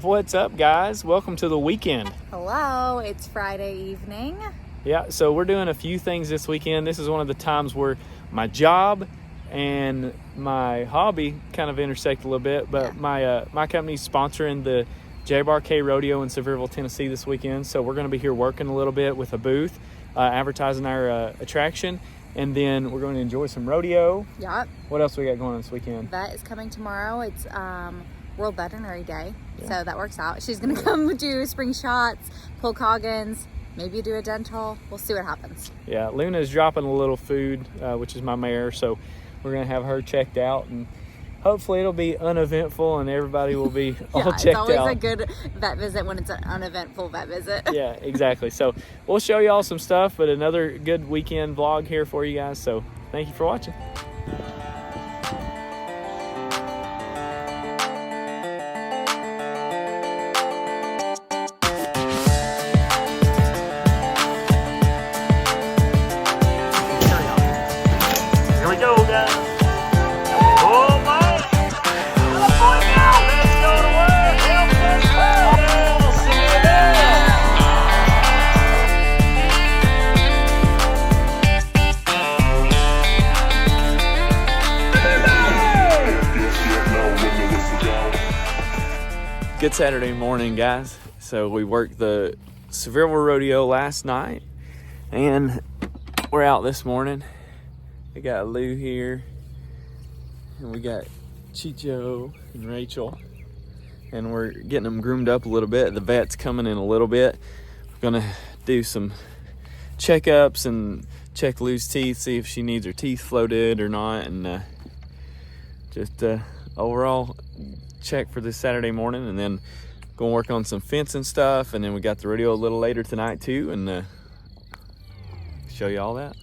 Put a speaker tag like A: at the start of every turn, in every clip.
A: What's up, guys? Welcome to the weekend.
B: Hello, it's Friday evening.
A: Yeah, so we're doing a few things this weekend. This is one of the times where my job and my hobby kind of intersect a little bit, but my company's sponsoring the J Bar K Rodeo in Sevierville, Tennessee this weekend. So we're going to be here working a little bit with a booth, advertising our attraction, and then we're going to enjoy some rodeo.
B: Yep.
A: What else we got going on this weekend?
B: Vet is coming tomorrow. It's World Veterinary Day, so that works out. She's going to come do spring shots, pull coggins, maybe do a dental. We'll see what happens. Yeah,
A: Luna's dropping a little food, which is my mare, so we're going to have her checked out, and hopefully it'll be uneventful and everybody will be all checked out.
B: It's always a good vet visit when it's an uneventful vet visit.
A: Yeah, exactly. So we'll show you all some stuff, but another good weekend vlog here for you guys. So thank you for watching. Here we go, guys. Oh my! Let's go to work. Fenceposts. See you there. Good Saturday morning, guys. So we worked the Sevierville Rodeo last night, and we're out this morning. We got Lou here, and we got Chicho and Rachel, and we're getting them groomed up a little bit. The vet's coming in a little bit. We're gonna do some checkups and check Lou's teeth, see if she needs her teeth floated or not, and just overall check for this Saturday morning, and then gonna work on some fencing stuff, and then we got the rodeo a little later tonight too, and show you all that.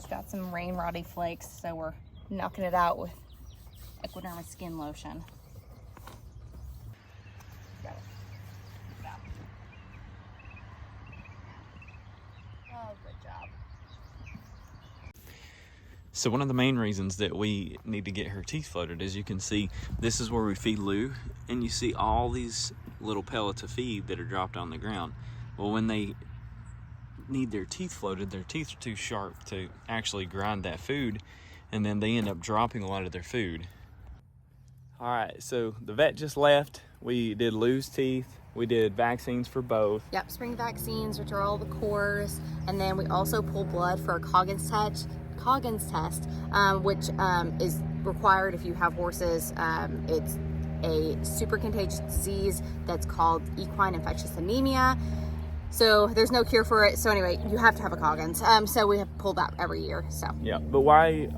B: Got some rain roddy flakes, so we're knocking it out with Equiderma skin lotion. Got it. Yeah. Oh, good job.
A: So one of the main reasons that we need to get her teeth floated, as you can see, this is where we feed Lou, and you see all these little pellets of feed that are dropped on the ground. Well, when they need their teeth floated, their teeth are too sharp to actually grind that food, and then they end up dropping a lot of their food. All right, so the vet just left. We did Lou's teeth. We did vaccines for both.
B: Yep, spring vaccines, which are all the cores, and then we also pull blood for a Coggins test, which is required if you have horses. It's a super contagious disease that's called equine infectious anemia. So there's no cure for it. So anyway, you have to have a Coggins. So we have to pull that every year. So
A: yeah, but why?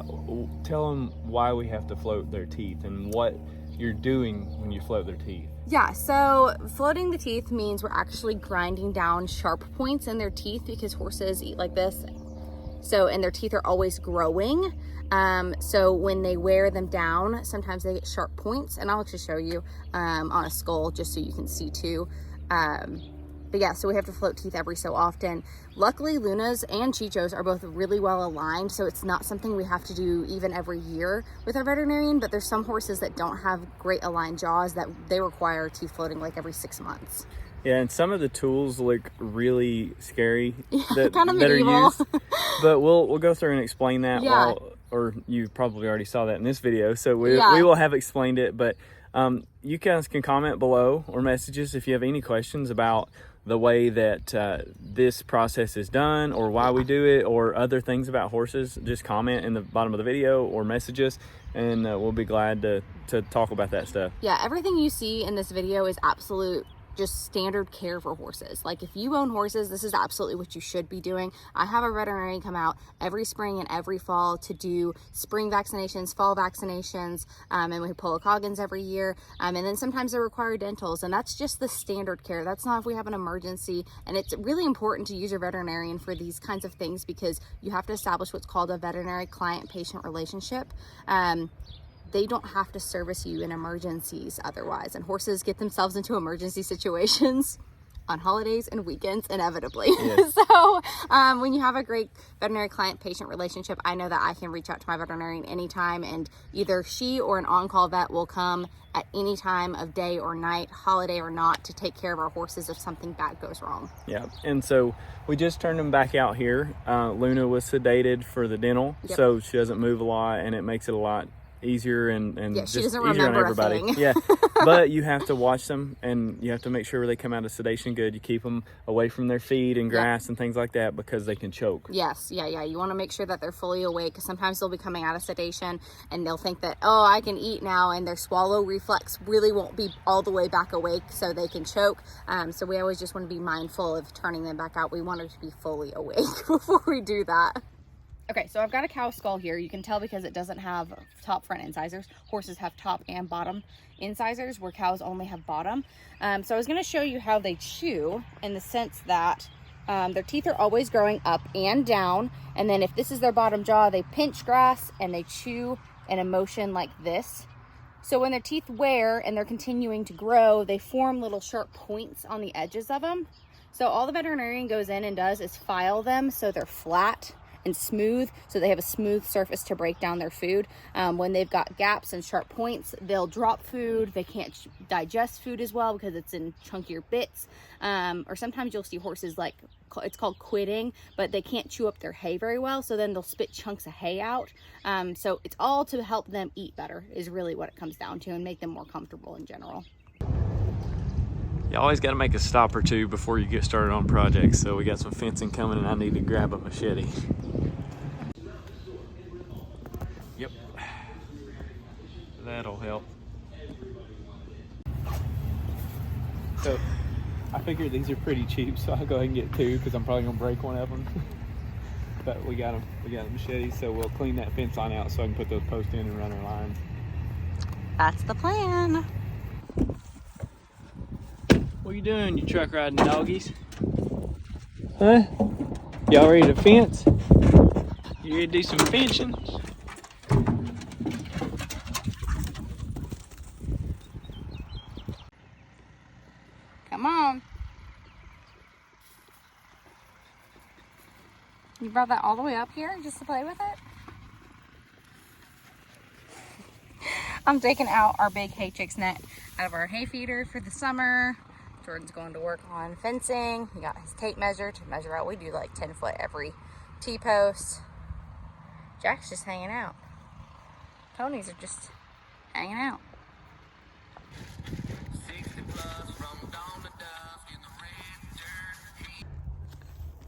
A: Tell them why we have to float their teeth and what you're doing when you float their teeth.
B: Yeah, so floating the teeth means we're actually grinding down sharp points in their teeth because horses eat like this. So, and their teeth are always growing. So when they wear them down, sometimes they get sharp points, and I'll actually show you on a skull just so you can see too. But yeah, so we have to float teeth every so often. Luckily, Luna's and Chicho's are both really well aligned, so it's not something we have to do even every year with our veterinarian, but there's some horses that don't have great aligned jaws that they require teeth floating like every 6 months.
A: Yeah, and some of the tools look really scary
B: that kind of
A: are used. But we'll go through and explain that or you probably already saw that in this video, so we will have explained it. But you guys can comment below or messages if you have any questions about the way that this process is done or why we do it or other things about horses. Just comment in the bottom of the video or message us, and we'll be glad to talk about that stuff.
B: Yeah, everything you see in this video is absolute just standard care for horses. Like if you own horses, this is absolutely what you should be doing. I have a veterinarian come out every spring and every fall to do spring vaccinations, fall vaccinations, and we pull Coggins every year. And then sometimes they require dentals, and that's just the standard care. That's not if we have an emergency. And it's really important to use your veterinarian for these kinds of things because you have to establish what's called a veterinary client-patient relationship. They don't have to service you in emergencies otherwise. And horses get themselves into emergency situations on holidays and weekends, inevitably. Yes. So when you have a great veterinary client-patient relationship, I know that I can reach out to my veterinarian anytime, and either she or an on-call vet will come at any time of day or night, holiday or not, to take care of our horses if something bad goes wrong.
A: Yeah, and so we just turned them back out here. Luna was sedated for the dental, so she doesn't move a lot, and it makes it a lot easier and
B: she
A: just
B: doesn't
A: easier on
B: remember
A: everybody.
B: A thing.
A: Yeah, but you have to watch them, and you have to make sure they come out of sedation good. You keep them away from their feed and grass and things like that because they can choke.
B: Yes, yeah. You want to make sure that they're fully awake, because sometimes they'll be coming out of sedation and they'll think that, oh, I can eat now, and their swallow reflex really won't be all the way back awake, so they can choke. So we always just want to be mindful of turning them back out. We want them to be fully awake before we do that. Okay, so I've got a cow skull here. You can tell because it doesn't have top front incisors. Horses have top and bottom incisors, where cows only have bottom. So I was going to show you how they chew, in the sense that their teeth are always growing up and down. And then if this is their bottom jaw, they pinch grass and they chew in a motion like this. So when their teeth wear and they're continuing to grow, they form little sharp points on the edges of them. So all the veterinarian goes in and does is file them so they're flat and smooth, so they have a smooth surface to break down their food. When they've got gaps and sharp points, they'll drop food. They can't digest food as well because it's in chunkier bits. Or sometimes you'll see horses, like, it's called quitting, but they can't chew up their hay very well, so then they'll spit chunks of hay out. So it's all to help them eat better is really what it comes down to, and make them more comfortable in general.
A: You always got to make a stop or two before you get started on projects. So we got some fencing coming, and I need to grab a machete. Yep, that'll help. So I figured these are pretty cheap, so I'll go ahead and get two because I'm probably gonna break one of them. But we got them. We got a machete, so we'll clean that fence line out so I can put those posts in and run our lines.
B: That's the plan.
A: What you doing, you truck riding doggies? Huh? Y'all ready to fence? You ready to do some fencing?
B: Come on. You brought that all the way up here just to play with it? I'm taking out our big hay chicks net out of our hay feeder for the summer. Jordan's going to work on fencing. He got his tape measure to measure out. We do like 10 foot every T-post. Jack's just hanging out. Ponies are just hanging out.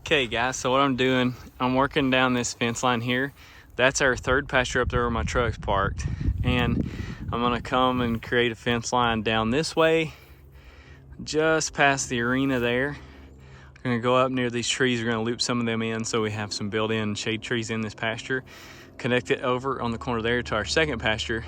A: Okay guys, so what I'm doing, I'm working down this fence line here. That's our third pasture up there where my truck's parked. And I'm gonna come and create a fence line down this way, just past the arena there. We're gonna go up near these trees. We're gonna loop some of them in so we have some built-in shade trees in this pasture. Connect it over on the corner there to our second pasture,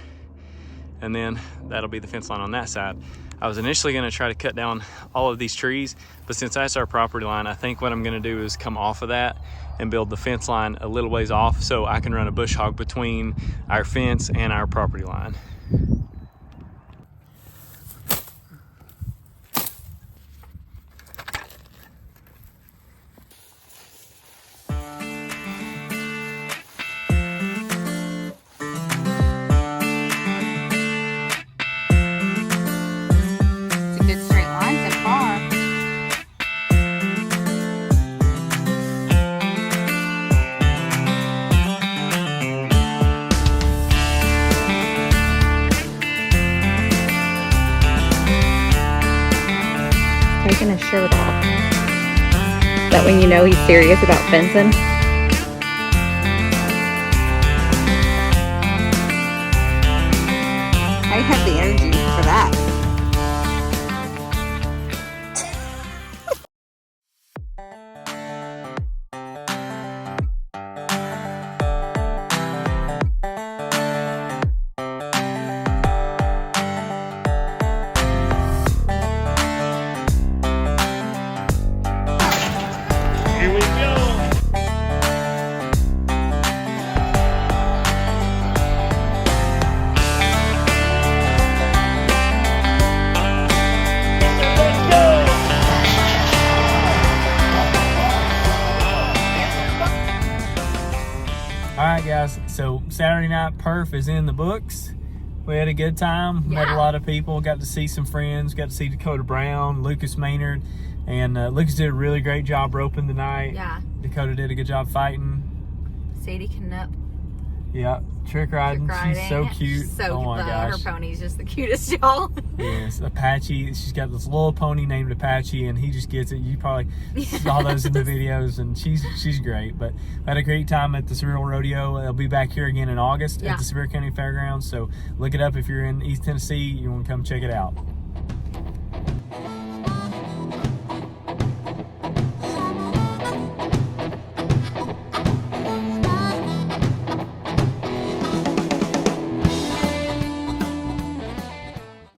A: and then that'll be the fence line on that side. I was initially going to try to cut down all of these trees, but since that's our property line, I think what I'm going to do is come off of that and build the fence line a little ways off so I can run a bush hog between our fence and our property line.
B: Taking his shirt off. That when you know he's serious about fencing. I have the energy for that.
A: Here we go. Alright guys, so Saturday night perf is in the books. We had a good time, met a lot of people, got to see some friends, got to see Dakota Brown, Lucas Maynard, and Lucas did a really great job roping tonight.
B: Yeah.
A: Dakota did a good job fighting.
B: Sadie Knupp.
A: Yeah, trick riding. She's so cute.
B: So
A: oh my gosh.
B: Her pony's just the cutest, y'all.
A: Yes, Apache. She's got this little pony named Apache, and he just gets it. You probably saw those in the videos, and she's great. But we had a great time at the Sevierville Rodeo. They'll be back here again in August at the Sevier County Fairgrounds. So look it up if you're in East Tennessee. You want to come check it out.